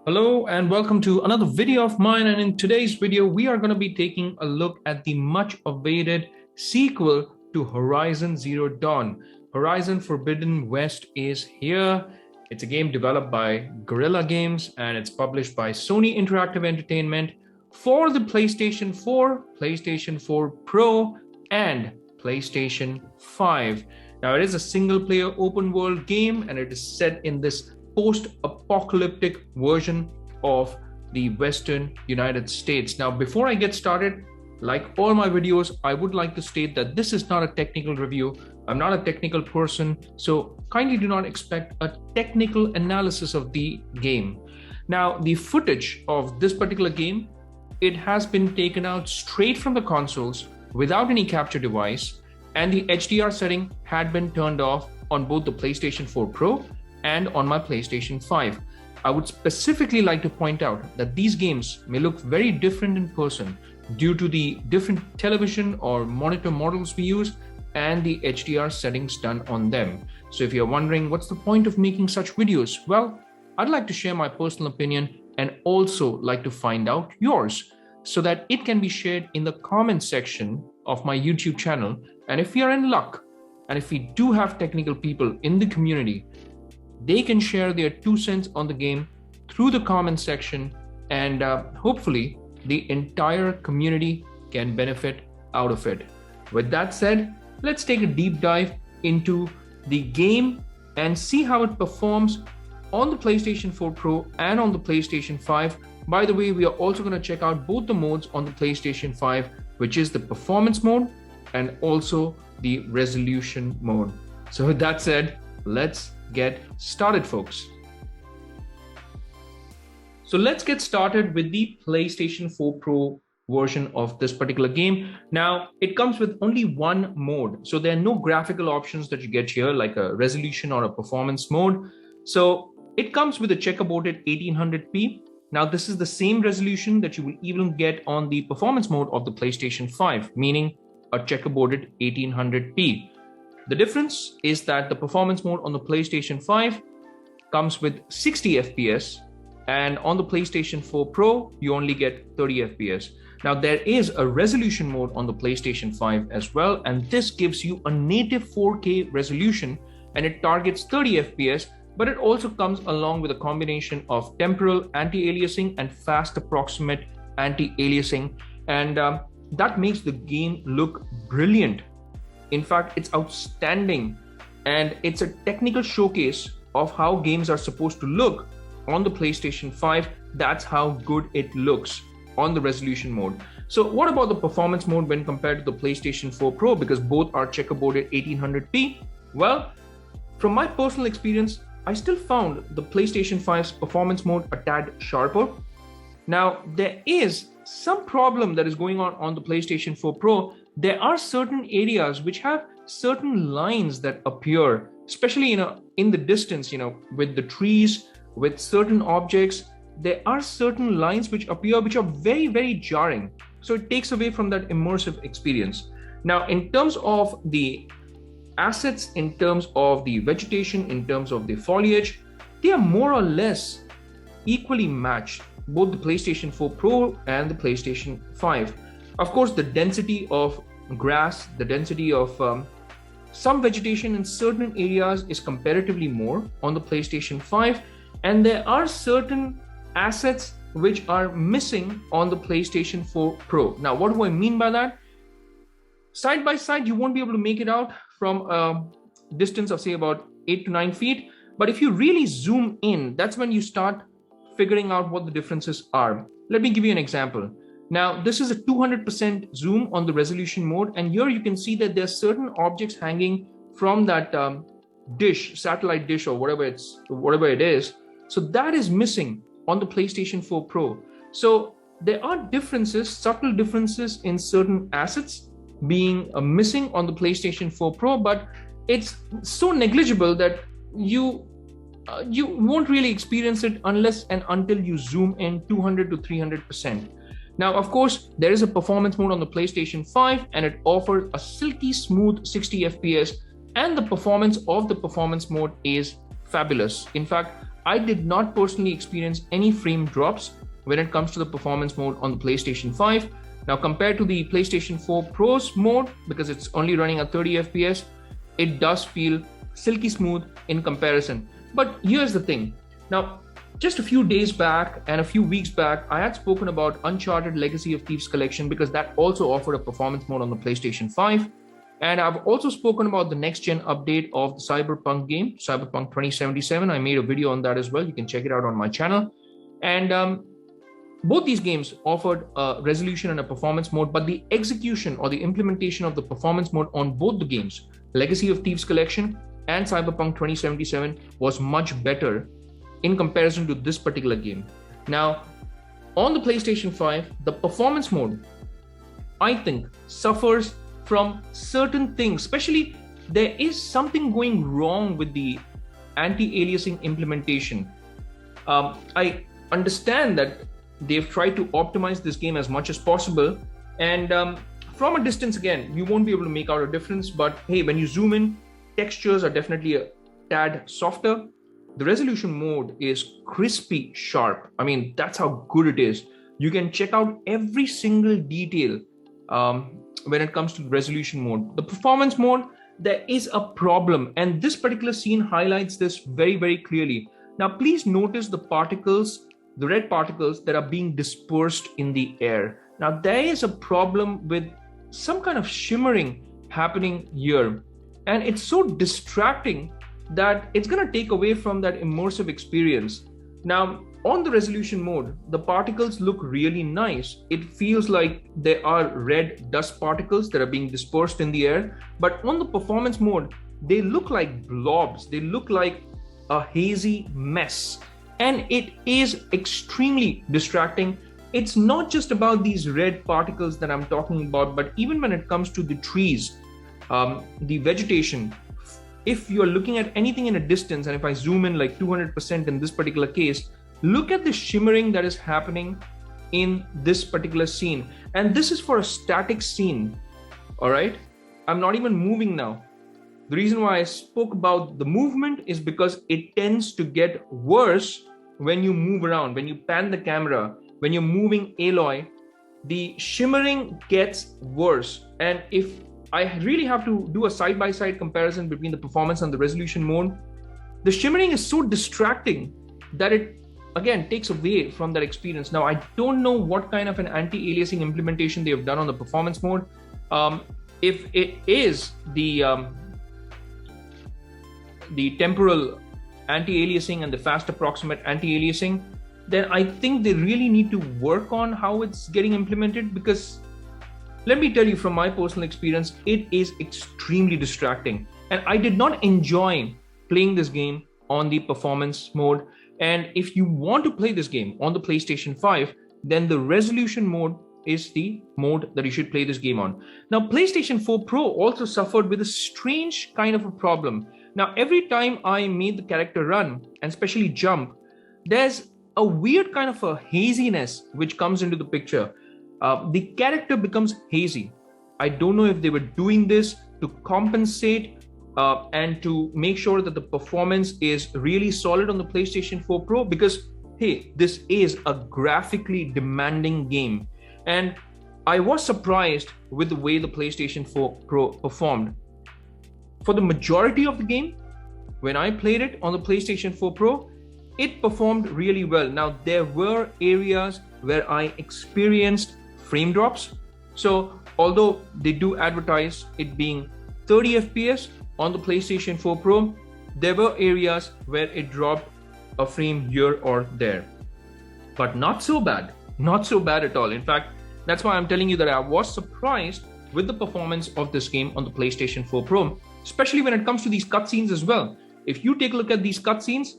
Hello and welcome to another video of mine, and in today's video we are going to be taking a look at the much awaited sequel to Horizon Zero Dawn. Horizon Forbidden West is here. It's a game developed by Guerrilla Games and it's published by Sony Interactive Entertainment for the PlayStation 4, PlayStation 4 Pro and PlayStation 5. Now it is a single player open world game and it is set in this post-apocalyptic version of the Western United States. Now, before I get started, like all my videos, I would like to state that this is not a technical review. I'm not a technical person, so kindly do not expect a technical analysis of the game. Now, the footage of this particular game, it has been taken out straight from the consoles without any capture device, and the HDR setting had been turned off on both the PlayStation 4 Pro and on my PlayStation 5. I would specifically like to point out that these games may look very different in person due to the different television or monitor models we use and the HDR settings done on them. So if you're wondering what's the point of making such videos, well, I'd like to share my personal opinion and also like to find out yours so that it can be shared in the comment section of my YouTube channel. And if we are in luck, and if we do have technical people in the community, they can share their 2 cents on the game through the comment section, and hopefully the entire community can benefit out of it. With that said, let's take a deep dive into the game and see how it performs on the PlayStation 4 Pro and on the PlayStation 5. By the way, we are also going to check out both the modes on the PlayStation 5, which is the performance mode and also the resolution mode. So with that said, let's get started, folks. So let's get started with the PlayStation 4 Pro version of this particular game. Now, it comes with only one mode. So there are no graphical options that you get here, like a resolution or a performance mode. So it comes with a checkerboarded 1800p. Now, this is the same resolution that you will even get on the performance mode of the PlayStation 5, meaning a checkerboarded 1800p. The difference is that the performance mode on the PlayStation 5 comes with 60 FPS, and on the PlayStation 4 Pro, you only get 30 FPS. Now, there is a resolution mode on the PlayStation 5 as well, and this gives you a native 4K resolution, and it targets 30 FPS, but it also comes along with a combination of temporal anti-aliasing and fast approximate anti-aliasing, and that makes the game look brilliant. In fact, it's outstanding, and it's a technical showcase of how games are supposed to look on the PlayStation 5. That's how good it looks on the resolution mode. So what about the performance mode when compared to the PlayStation 4 Pro, because both are checkerboarded 1800p? Well, from my personal experience, I still found the PlayStation 5's performance mode a tad sharper. Now, there is some problem that is going on the PlayStation 4 Pro. There are certain areas which have certain lines that appear, especially in the distance, with the trees, with certain objects. There are certain lines which appear which are very, very jarring. So it takes away from that immersive experience. Now, in terms of the assets, in terms of the vegetation, in terms of the foliage, they are more or less equally matched, both the PlayStation 4 Pro and the PlayStation 5. Of course, the density of grass, the density of some vegetation in certain areas is comparatively more on the PlayStation 5, and there are certain assets which are missing on the PlayStation 4 Pro. Now, what do I mean by that? Side by side, you won't be able to make it out from a distance of, say, about 8 to 9 feet. But if you really zoom in, that's when you start figuring out what the differences are. Let me give you an example. Now, this is a 200% zoom on the resolution mode, and here you can see that there are certain objects hanging from that satellite dish or whatever it is. So that is missing on the PlayStation 4 Pro. So there are differences, subtle differences in certain assets being missing on the PlayStation 4 Pro, but it's so negligible that you won't really experience it unless and until you zoom in 200 to 300%. Now, of course, there is a performance mode on the PlayStation 5, and it offers a silky smooth 60 FPS, and the performance of the performance mode is fabulous. In fact, I did not personally experience any frame drops when it comes to the performance mode on the PlayStation 5. Now, compared to the PlayStation 4 Pro's mode, because it's only running at 30 FPS, it does feel silky smooth in comparison. But here's the thing. Now, just a few days back and a few weeks back, I had spoken about Uncharted Legacy of Thieves Collection because that also offered a performance mode on the PlayStation 5. And I've also spoken about the next-gen update of the Cyberpunk game, Cyberpunk 2077. I made a video on that as well. You can check it out on my channel. And both these games offered a resolution and a performance mode, but the execution or the implementation of the performance mode on both the games, Legacy of Thieves Collection and Cyberpunk 2077, was much better in comparison to this particular game. Now, on the PlayStation 5, the performance mode, I think, suffers from certain things, especially there is something going wrong with the anti-aliasing implementation. I understand that they've tried to optimize this game as much as possible, and from a distance, again, you won't be able to make out a difference, but hey, when you zoom in, textures are definitely a tad softer. The resolution mode is crispy sharp. I mean, that's how good it is. You can check out every single detail when it comes to the resolution mode. The performance mode, there is a problem, and this particular scene highlights this very, very clearly. Now, please notice the particles, the red particles that are being dispersed in the air. Now, there is a problem with some kind of shimmering happening here, and it's so distracting that it's going to take away from that immersive experience. Now, on the resolution mode, the particles look really nice. It feels like there are red dust particles that are being dispersed in the air. But on the performance mode, they look like blobs. They look like a hazy mess. And it is extremely distracting. It's not just about these red particles that I'm talking about, but even when it comes to the trees, the vegetation, if you're looking at anything in a distance, and if I zoom in like 200% in this particular case, look at the shimmering that is happening in this particular scene. And this is for a static scene, all right? I'm not even moving now. The reason why I spoke about the movement is because it tends to get worse when you move around, when you pan the camera, when you're moving Aloy, the shimmering gets worse. And if I really have to do a side-by-side comparison between the performance and the resolution mode, the shimmering is so distracting that it, again, takes away from that experience. Now, I don't know what kind of an anti-aliasing implementation they have done on the performance mode. If it is the temporal anti-aliasing and the fast approximate anti-aliasing, then I think they really need to work on how it's getting implemented, because let me tell you from my personal experience, it is extremely distracting. And I did not enjoy playing this game on the performance mode. And if you want to play this game on the PlayStation 5, then the resolution mode is the mode that you should play this game on. Now, PlayStation 4 Pro also suffered with a strange kind of a problem. Now, every time I made the character run, and especially jump, there's a weird kind of a haziness which comes into the picture. The character becomes hazy. I don't know if they were doing this to compensate and to make sure that the performance is really solid on the PlayStation 4 Pro, because, hey, this is a graphically demanding game. And I was surprised with the way the PlayStation 4 Pro performed. For the majority of the game, when I played it on the PlayStation 4 Pro, it performed really well. Now, there were areas where I experienced frame drops. So although they do advertise it being 30 FPS on the PlayStation 4 Pro, there were areas where it dropped a frame here or there. But not so bad at all. In fact, that's why I'm telling you that I was surprised with the performance of this game on the PlayStation 4 Pro, especially when it comes to these cutscenes as well. If you take a look at these cutscenes,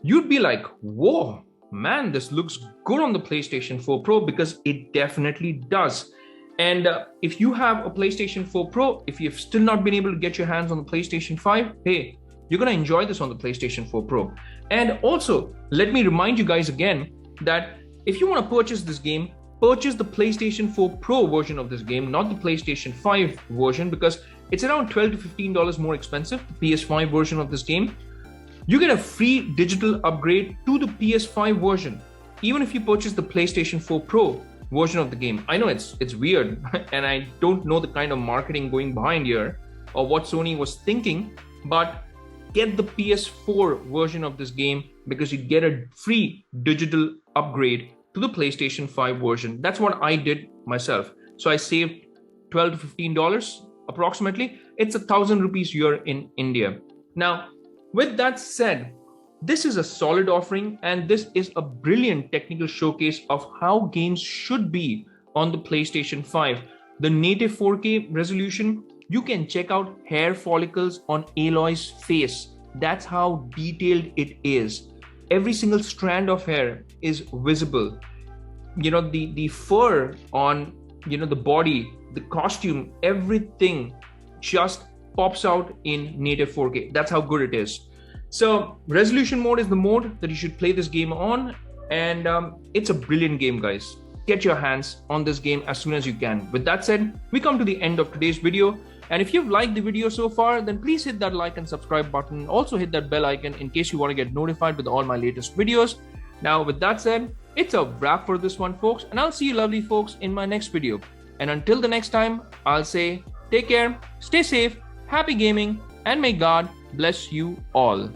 you'd be like, whoa, man, this looks good on the PlayStation 4 Pro, because it definitely does. And if you have a PlayStation 4 Pro, if you've still not been able to get your hands on the PlayStation 5, hey, you're going to enjoy this on the PlayStation 4 Pro. And also, let me remind you guys again that if you want to purchase this game, purchase the PlayStation 4 Pro version of this game, not the PlayStation 5 version, because it's around $12 to $15 more expensive, the PS5 version of this game. You get a free digital upgrade to the PS5 version, even if you purchase the PlayStation 4 Pro version of the game. I know it's weird, and I don't know the kind of marketing going behind here or what Sony was thinking, but get the PS4 version of this game because you get a free digital upgrade to the PlayStation 5 version. That's what I did myself. So I saved $12 to $15 approximately. It's 1,000 rupees here in India. Now, with that said, this is a solid offering, and this is a brilliant technical showcase of how games should be on the PlayStation 5. The native 4K resolution, you can check out hair follicles on Aloy's face. That's how detailed it is. Every single strand of hair is visible. You know, the fur on, you know, the body, the costume, everything just pops out in native 4K. That's how good it is. So resolution mode is the mode that you should play this game on, and it's a brilliant game, guys. Get your hands on this game as soon as you can. With that said, we come to the end of today's video. And if you've liked the video so far, then please hit that like and subscribe button. Also hit that bell icon in case you want to get notified with all my latest videos. Now, with that said, it's a wrap for this one, folks. And I'll see you lovely folks in my next video. And until the next time, I'll say take care, stay safe, happy gaming, and may God bless you all.